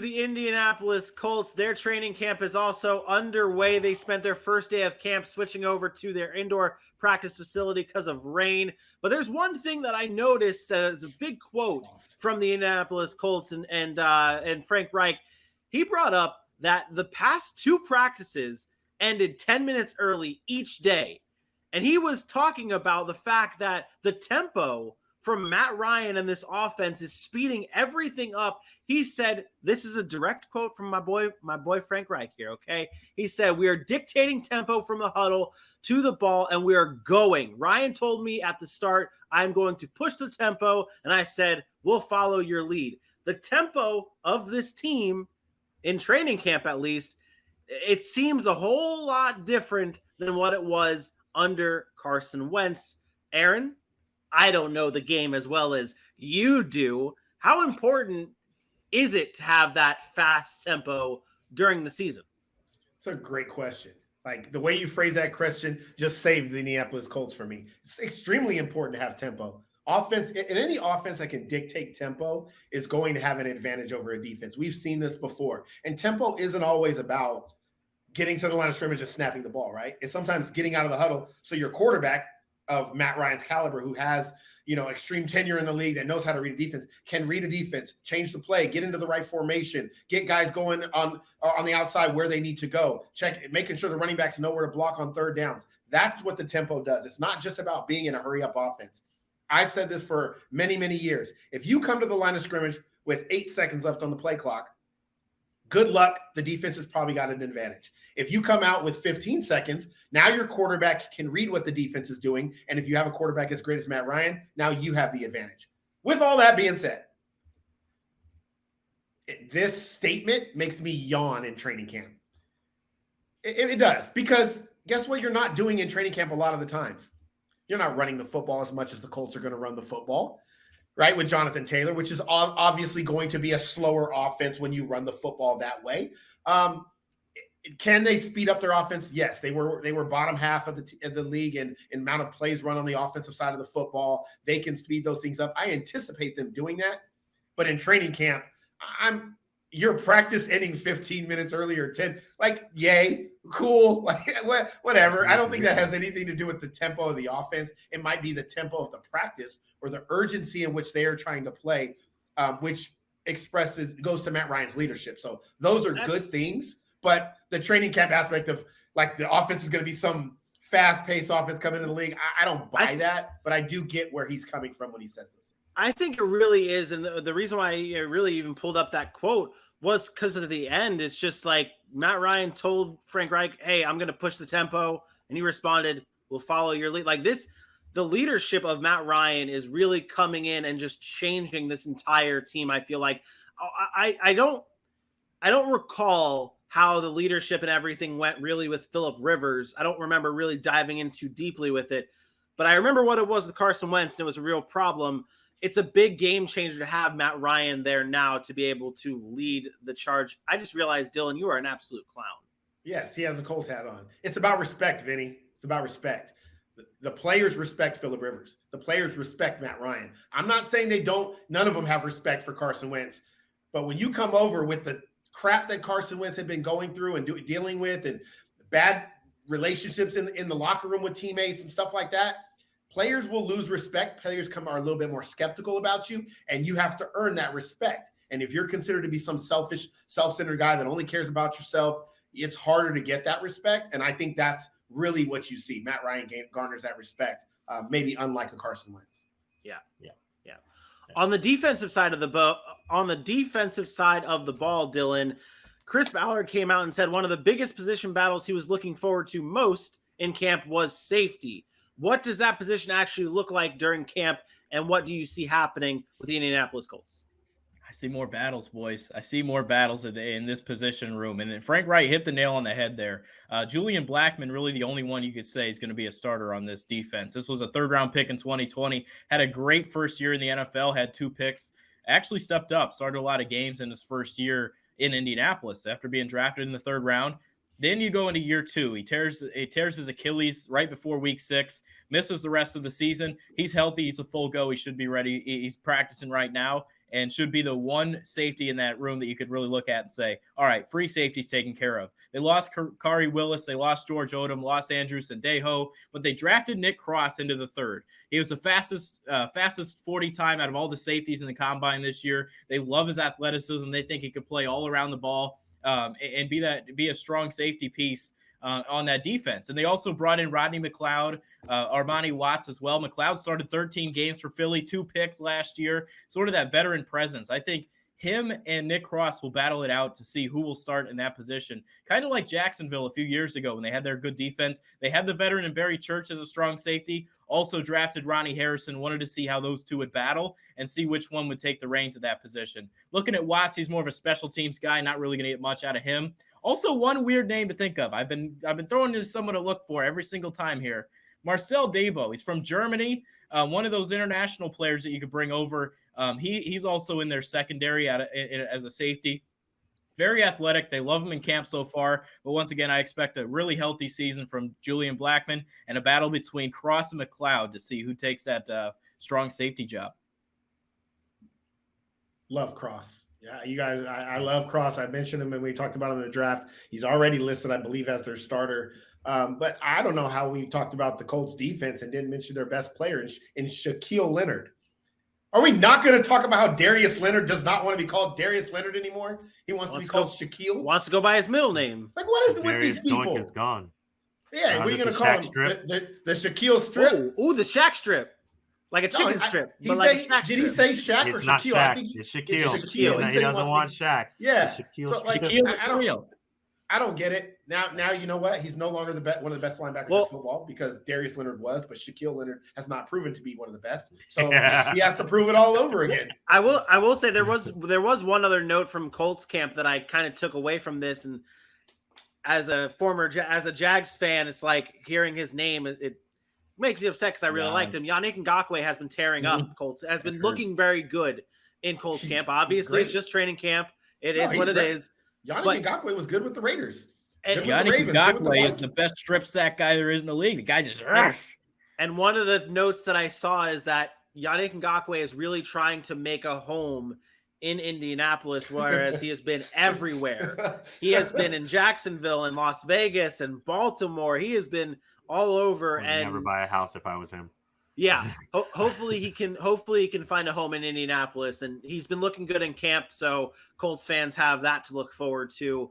The Indianapolis Colts, their training camp is also underway. They spent their first day of camp switching over to their indoor practice facility because of rain. But there's one thing that I noticed as a big quote from the Indianapolis Colts and Frank Reich. He brought up that the past two practices ended 10 minutes early each day. And he was talking about the fact that the tempo from Matt Ryan and this offense is speeding everything up. He said, this is a direct quote from my boy Frank Reich here, okay? He said, we are dictating tempo from the huddle to the ball, and we are going. Ryan told me at the start, I'm going to push the tempo, and I said, we'll follow your lead. The tempo of this team, in training camp at least, it seems a whole lot different than what it was under Carson Wentz. Aaron, I don't know the game as well as you do. How important is it to have that fast tempo during the season? It's a great question. Like the way you phrase that question just saved the Indianapolis Colts for me. It's extremely important to have tempo. Offense, in any offense that can dictate tempo is going to have an advantage over a defense. We've seen this before. And tempo isn't always about getting to the line of scrimmage and snapping the ball, right? It's sometimes getting out of the huddle. So your quarterback of Matt Ryan's caliber, who has, extreme tenure in the league, that knows how to read a defense, can read a defense, change the play, get into the right formation, get guys going on the outside where they need to go, making sure the running backs know where to block on third downs. That's what the tempo does. It's not just about being in a hurry-up offense. I've said this for many, many years. If you come to the line of scrimmage with 8 seconds left on the play clock, good luck, the defense has probably got an advantage. If you come out with 15 seconds, now your quarterback can read what the defense is doing. And if you have a quarterback as great as Matt Ryan, now you have the advantage. With all that being said, this statement makes me yawn in training camp. It does, because guess what you're not doing in training camp a lot of the times? You're not running the football as much as the Colts are going to run the football, right, with Jonathan Taylor, which is obviously going to be a slower offense when you run the football that way. Can they speed up their offense? Yes, they were bottom half of the league in amount of plays run on the offensive side of the football. They can speed those things up. I anticipate them doing that. But in training camp, your practice ending 15 minutes earlier, 10, like, yay, cool, like, whatever. I don't think that has anything to do with the tempo of the offense. It might be the tempo of the practice or the urgency in which they are trying to play, which goes to Matt Ryan's leadership. So those are good things. But the training camp aspect of, like, the offense is going to be some fast-paced offense coming into the league, I don't buy that, but I do get where he's coming from when he says this. I think it really is, and the reason why I really even pulled up that quote was because of the end. It's just like Matt Ryan told Frank Reich, hey, I'm going to push the tempo, and he responded, we'll follow your lead. Like this, the leadership of Matt Ryan is really coming in and just changing this entire team. I feel like I don't recall how the leadership and everything went really with Phillip Rivers. I don't remember really diving in too deeply with it, but I remember what it was with Carson Wentz, and it was a real problem. It's a big game changer to have Matt Ryan there now to be able to lead the charge. I just realized, Dylan, you are an absolute clown. Yes, he has a Colts hat on. It's about respect, Vinny. It's about respect. The players respect Phillip Rivers. The players respect Matt Ryan. I'm not saying they don't. None of them have respect for Carson Wentz. But when you come over with the crap that Carson Wentz had been going through and dealing with, and bad relationships in the locker room with teammates and stuff like that, players will lose respect. Players are a little bit more skeptical about you, and you have to earn that respect. And if you're considered to be some selfish, self-centered guy that only cares about yourself, it's harder to get that respect. And I think that's really what you see. Matt Ryan garners that respect, maybe unlike a Carson Wentz. Yeah. On the defensive side of the ball, Dylan, Chris Ballard came out and said one of the biggest position battles he was looking forward to most in camp was safety. What does that position actually look like during camp, and what do you see happening with the Indianapolis Colts? I see more battles, boys. I see more battles in this position room. And then Frank Wright hit the nail on the head there. Julian Blackmon, really the only one you could say is going to be a starter on this defense. This was a third-round pick in 2020. Had a great first year in the NFL, had 2 picks. Actually stepped up, started a lot of games in his first year in Indianapolis after being drafted in the 3rd round. Then you go into year 2. He tears his Achilles right before week 6, misses the rest of the season. He's healthy. He's a full go. He should be ready. He's practicing right now. and should be the one safety in that room that you could really look at and say, all right, free safety's taken care of. They lost Kari Willis, they lost George Odom, lost Andrew Sandejo, but they drafted Nick Cross into the third. He was the fastest 40 time out of all the safeties in the combine this year. They love his athleticism. They think he could play all around the ball and be a strong safety piece on that defense. And they also brought in Rodney McLeod, Armani Watts as well. McLeod started 13 games for Philly, 2 picks last year, sort of that veteran presence. I think him and Nick Cross will battle it out to see who will start in that position. Kind of like Jacksonville a few years ago when they had their good defense. They had the veteran in Barry Church as a strong safety, also drafted Ronnie Harrison, wanted to see how those two would battle and see which one would take the reins at that position. Looking at Watts, he's more of a special teams guy, not really going to get much out of him. Also, one weird name to think of. I've been throwing this someone to look for every single time here. Marcel Dabo. He's from Germany. One of those international players that you could bring over. He's also in their secondary as a safety. Very athletic. They love him in camp so far. But once again, I expect a really healthy season from Julian Blackmon and a battle between Cross and McLeod to see who takes that strong safety job. Love Cross. Yeah, you guys, I love Cross. I mentioned him when we talked about him in the draft. He's already listed, I believe, as their starter. But I don't know how we talked about the Colts defense and didn't mention their best player in Shaquille Leonard. Are we not going to talk about how Darius Leonard does not want to be called Darius Leonard anymore? He wants to be called Shaquille. Wants to go by his middle name. Like, what is it with these people? Doink is gone. Yeah, what are you going to call him? The Shaquille strip? Ooh, the Shaq strip. Like a chicken strip. Did he say Shaq or It's not Shaquille? Shaq. It's Shaquille. He doesn't want Shaq. Yeah. Shaquille. I don't get it. Now you know what? He's no longer one of the best linebackers in football because Darius Leonard was, but Shaquille Leonard has not proven to be one of the best. So he has to prove it all over again. I will say there was one other note from Colts camp that I kind of took away from this, and as a Jags fan, it's like hearing his name, it makes me upset because I really liked him. Yannick Ngakoue has been tearing up Colts, has been looking very good in Colts camp. Obviously, it's just training camp. It is what it is. Yannick Ngakoue was good with the Raiders. And Yannick Ngakoue is the best strip sack guy there is in the league. The guy just And one of the notes that I saw is that Yannick Ngakoue is really trying to make a home in Indianapolis, whereas he has been everywhere. He has been in Jacksonville and Las Vegas and Baltimore. He has been all over. I'd never buy a house if I was him. Yeah, hopefully he can find a home in Indianapolis, and he's been looking good in camp. So Colts fans have that to look forward to.